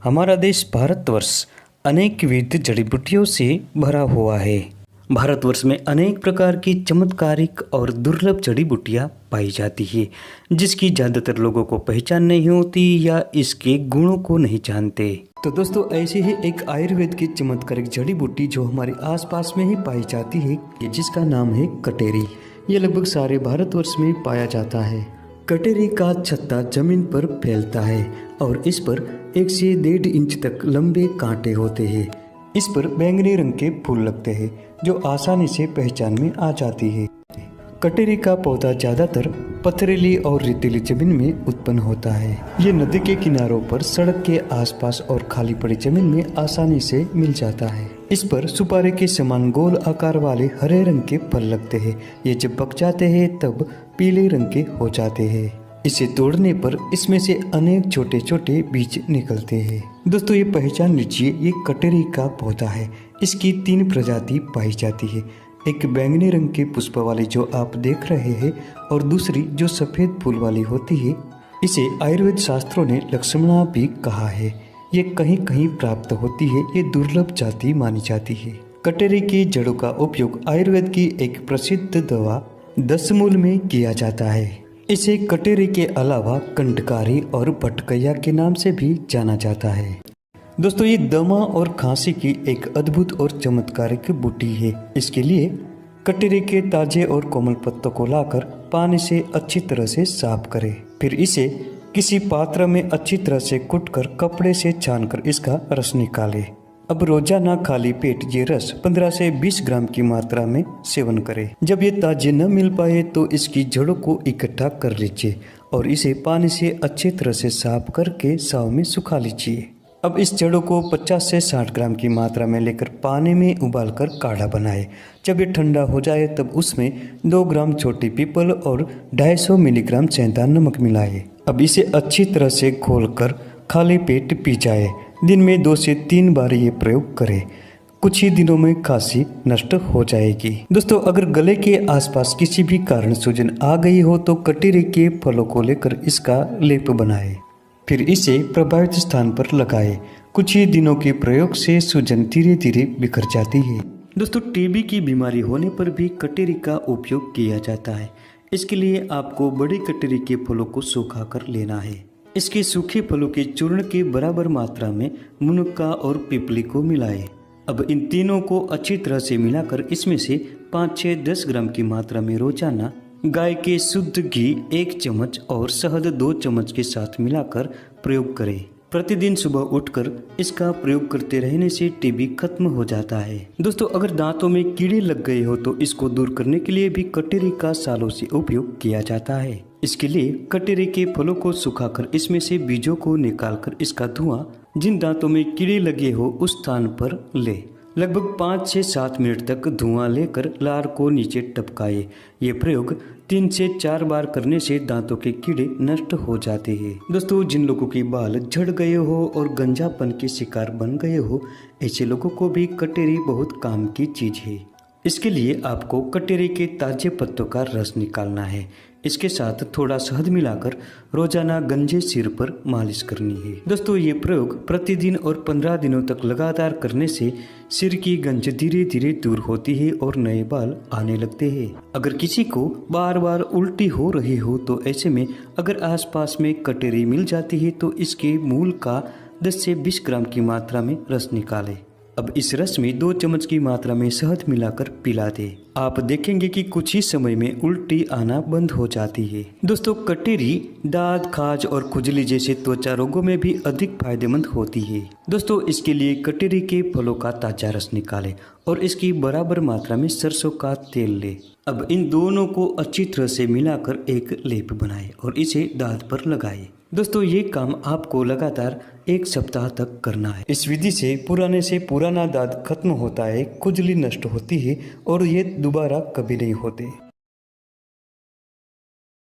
हमारा देश भारतवर्ष अनेक विविध जड़ी बूटियों से भरा हुआ है। भारतवर्ष में अनेक प्रकार की चमत्कारिक और दुर्लभ जड़ी बूटियाँ पाई जाती है, जिसकी ज़्यादातर लोगों को पहचान नहीं होती या इसके गुणों को नहीं जानते। तो दोस्तों, ऐसी ही एक आयुर्वेद की चमत्कारिक जड़ी बूटी जो हमारे आसपास में ही पाई जाती है, जिसका नाम है कटेरी। ये लगभग सारे भारतवर्ष में पाया जाता है। कटेरी का छत्ता जमीन पर फैलता है और इस पर 1 से 1.5 इंच तक लंबे कांटे होते हैं। इस पर बैंगनी रंग के फूल लगते हैं जो आसानी से पहचान में आ जाती है। कटेरी का पौधा ज्यादातर पथरीली और रेतीली जमीन में उत्पन्न होता है। ये नदी के किनारों पर, सड़क के आसपास और खाली पड़ी जमीन में आसानी से मिल जाता है। इस पर सुपारी के समान गोल आकार वाले हरे रंग के फल लगते हैं। ये जब पक जाते हैं तब पीले रंग के हो जाते हैं। इसे तोड़ने पर इसमें से अनेक छोटे छोटे बीज निकलते हैं। दोस्तों, ये पहचान लीजिए, ये कटेरी का पौधा है। इसकी 3 प्रजाति पाई जाती है। एक बैंगनी रंग के पुष्प वाली जो आप देख रहे हैं और दूसरी जो सफेद फूल वाली होती है। इसे आयुर्वेद शास्त्रों ने लक्ष्मणा भी कहा है। ये कहीं कहीं प्राप्त होती है। ये दुर्लभ जाति मानी जाती है। कटेरी की जड़ों का उपयोग आयुर्वेद की एक प्रसिद्ध दवा दशमूल में किया जाता है। इसे कटेरी के अलावा कंटकारी और भटकैया के नाम से भी जाना जाता है। दोस्तों, ये दमा और खांसी की एक अद्भुत और चमत्कारिक बूटी है। इसके लिए कटेरी के ताजे और कोमल पत्तों को लाकर पानी से अच्छी तरह से साफ करें। फिर इसे किसी पात्र में अच्छी तरह से कूटकर कपड़े से छानकर इसका रस निकालें। अब रोजाना खाली पेट ये रस 15 से 20 ग्राम की मात्रा में सेवन करें। जब ये ताजे न मिल पाए तो इसकी जड़ों को इकट्ठा कर लीजिए और इसे पानी से अच्छी तरह से साफ करके छांव में सुखा लीजिए। अब इस जड़ों को 50 से 60 ग्राम की मात्रा में लेकर पानी में उबालकर काढ़ा बनाए। जब ये ठंडा हो जाए तब उसमें 2 ग्राम छोटी पीपल और 250 मिलीग्राम सेंधा नमक मिलाए। अब इसे अच्छी तरह से घोलकर खाली पेट पी जाए। दिन में 2 से 3 बार ये प्रयोग करें। कुछ ही दिनों में खांसी नष्ट हो जाएगी। दोस्तों, अगर गले के आसपास किसी भी कारण सूजन आ गई हो तो कटेरी के फलों को लेकर इसका लेप बनाएं। फिर इसे प्रभावित स्थान पर लगाएं। कुछ ही दिनों के प्रयोग से सूजन धीरे धीरे बिखर जाती है। दोस्तों, टीबी की बीमारी होने पर भी कटेरी का उपयोग किया जाता है। इसके लिए आपको बड़ी कटेरी के फलों को सूखा कर लेना है। इसके सूखे फलों के चूर्ण के बराबर मात्रा में मुनक्का और पीपली को मिलाएं। अब इन तीनों को अच्छी तरह से मिलाकर इसमें से 5 से 10 ग्राम की मात्रा में रोजाना गाय के शुद्ध घी 1 चम्मच और शहद 2 चम्मच के साथ मिलाकर प्रयोग करें। प्रतिदिन सुबह उठकर इसका प्रयोग करते रहने से टीबी खत्म हो जाता है। दोस्तों, अगर दांतों में कीड़े लग गए हो तो इसको दूर करने के लिए भी कटेरी का सालों से उपयोग किया जाता है। इसके लिए कटेरी के फलों को सुखाकर इसमें से बीजों को निकालकर इसका धुआं जिन दांतों में कीड़े लगे हो उस स्थान पर ले। लगभग 5 से 7 मिनट तक धुआं लेकर लार को नीचे टपकाए। ये प्रयोग 3 से 4 बार करने से दांतों के कीड़े नष्ट हो जाते हैं। दोस्तों, जिन लोगों के बाल झड़ गए हो और गंजापन के शिकार बन गए हो, ऐसे लोगों को भी कटेरी बहुत काम की चीज है। इसके लिए आपको कटेरी के ताजे पत्तों का रस निकालना है। इसके साथ थोड़ा शहद मिलाकर रोजाना गंजे सिर पर मालिश करनी है। दोस्तों, ये प्रयोग प्रतिदिन और 15 दिनों तक लगातार करने से सिर की गंज धीरे धीरे दूर होती है और नए बाल आने लगते हैं। अगर किसी को बार बार उल्टी हो रही हो तो ऐसे में अगर आसपास में कटेरी मिल जाती है तो इसके मूल का 10 से 20 ग्राम की मात्रा में रस निकालें। अब इस रस में 2 चम्मच की मात्रा में शहद मिलाकर पिला दे। आप देखेंगे कि कुछ ही समय में उल्टी आना बंद हो जाती है। दोस्तों, कटेरी दाद, खाज और खुजली जैसे त्वचा रोगों में भी अधिक फायदेमंद होती है। दोस्तों, इसके लिए कटेरी के फलों का ताजा रस निकालें और इसकी बराबर मात्रा में सरसों का तेल ले। अब इन दोनों को अच्छी तरह से मिलाकर एक लेप बनाएं और इसे दांत पर लगाएं। दोस्तों, ये काम आपको लगातार 1 सप्ताह तक करना है। इस विधि से पुराने से पुराना दाद खत्म होता है, खुजली नष्ट होती है और ये दोबारा कभी नहीं होते।